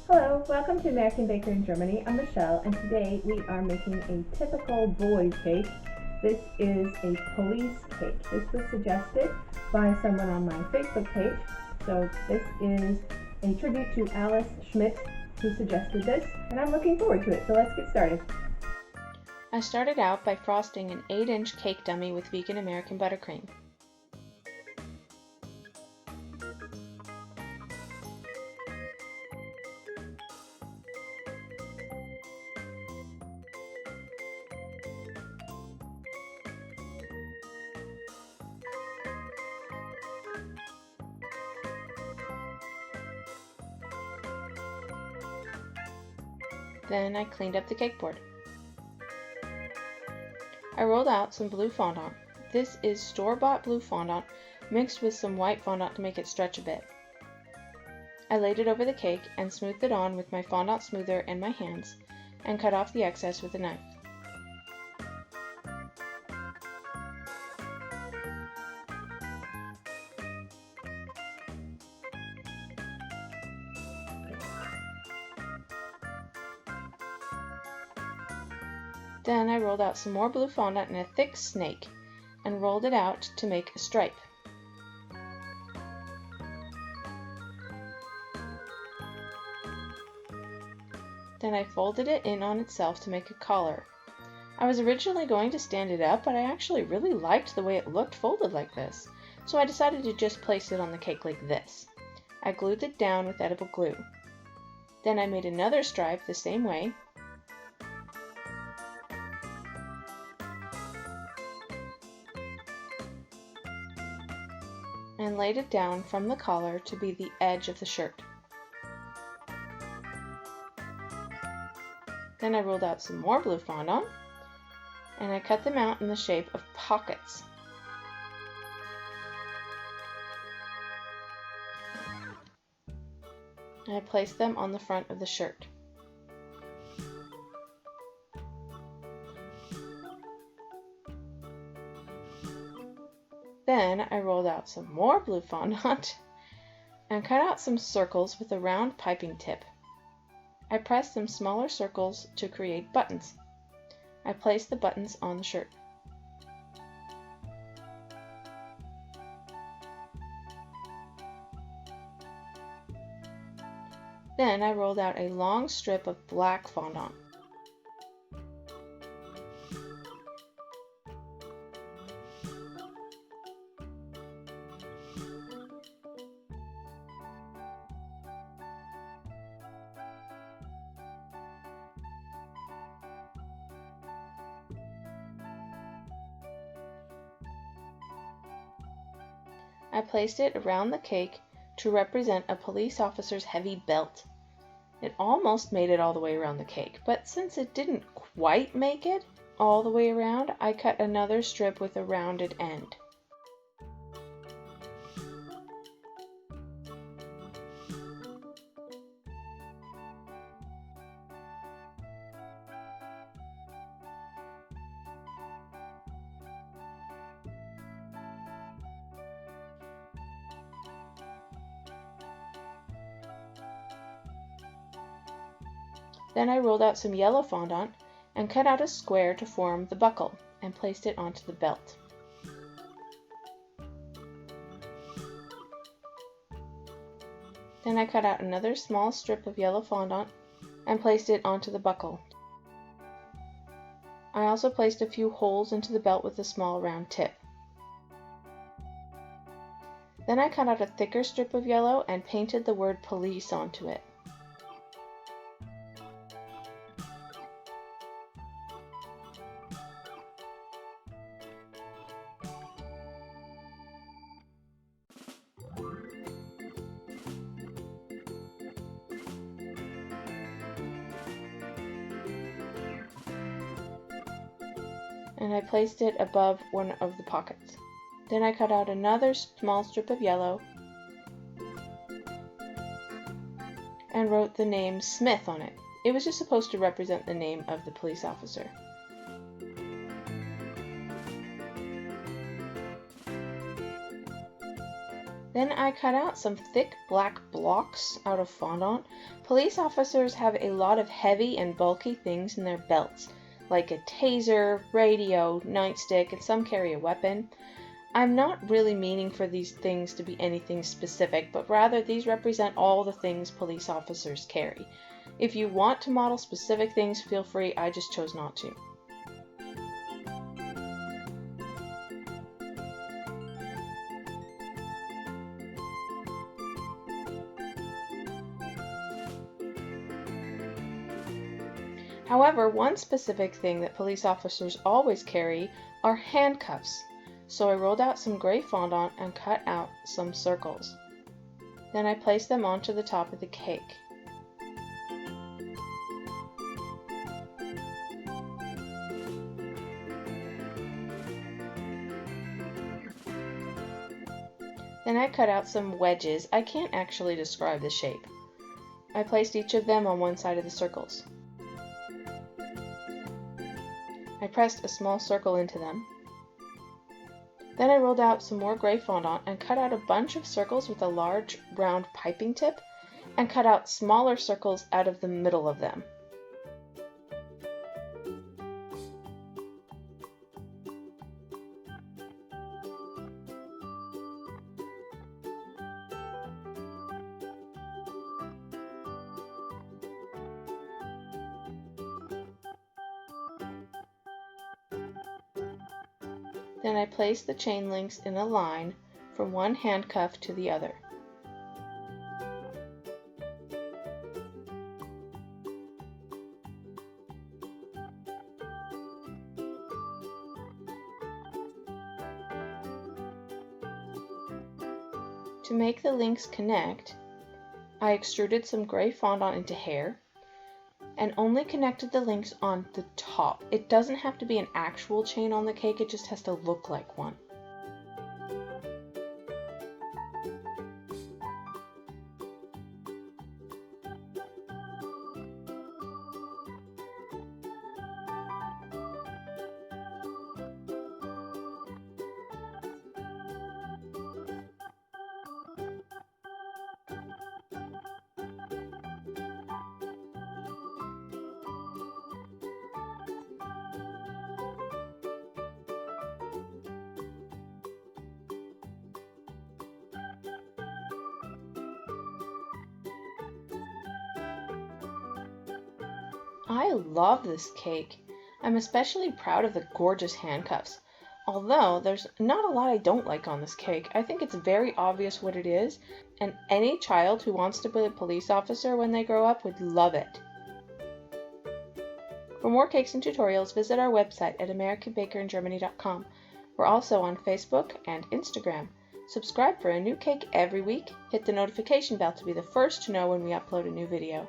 Hello, welcome to American Baker in Germany. I'm Michelle, and today we are making a typical boys cake. This is a police cake. This was suggested by someone on my Facebook page. So this is a tribute to Alice Schmidt, who suggested this, and I'm looking forward to it. So let's get started. I started out by frosting an 8-inch cake dummy with vegan American buttercream. Then I cleaned up the cake board. I rolled out some blue fondant. This is store-bought blue fondant mixed with some white fondant to make it stretch a bit. I laid it over the cake and smoothed it on with my fondant smoother and my hands and cut off the excess with a knife. Then I rolled out some more blue fondant in a thick snake and rolled it out to make a stripe. Then I folded it in on itself to make a collar. I was originally going to stand it up, but I actually really liked the way it looked folded like this, so I decided to just place it on the cake like this. I glued it down with edible glue. Then I made another stripe the same way, and laid it down from the collar to be the edge of the shirt. Then I rolled out some more blue fondant, and I cut them out in the shape of pockets. And I placed them on the front of the shirt. Then I rolled out some more blue fondant and cut out some circles with a round piping tip. I pressed some smaller circles to create buttons. I placed the buttons on the shirt. Then I rolled out a long strip of black fondant. I placed it around the cake to represent a police officer's heavy belt. It almost made it all the way around the cake, but since it didn't quite make it all the way around, I cut another strip with a rounded end. Then I rolled out some yellow fondant and cut out a square to form the buckle and placed it onto the belt. Then I cut out another small strip of yellow fondant and placed it onto the buckle. I also placed a few holes into the belt with a small round tip. Then I cut out a thicker strip of yellow and painted the word police onto it. And I placed it above one of the pockets. Then I cut out another small strip of yellow and wrote the name Smith on it. It was just supposed to represent the name of the police officer. Then I cut out some thick black blocks out of fondant. Police officers have a lot of heavy and bulky things in their belts, like a taser, radio, nightstick, and some carry a weapon. I'm not really meaning for these things to be anything specific, but rather these represent all the things police officers carry. If you want to model specific things, feel free. I just chose not to. However, one specific thing that police officers always carry are handcuffs. So I rolled out some gray fondant and cut out some circles. Then I placed them onto the top of the cake. Then I cut out some wedges. I can't actually describe the shape. I placed each of them on one side of the circles. I pressed a small circle into them. Then I rolled out some more gray fondant and cut out a bunch of circles with a large round piping tip and cut out smaller circles out of the middle of them. Then I placed the chain links in a line from one handcuff to the other. To make the links connect, I extruded some gray fondant into hair and only connected the links on the top. It doesn't have to be an actual chain on the cake, it just has to look like one. I love this cake. I'm especially proud of the gorgeous handcuffs. Although there's not a lot I don't like on this cake, I think it's very obvious what it is, and any child who wants to be a police officer when they grow up would love it. For more cakes and tutorials, visit our website at AmericanBakerInGermany.com. We're also on Facebook and Instagram. Subscribe for a new cake every week. Hit the notification bell to be the first to know when we upload a new video.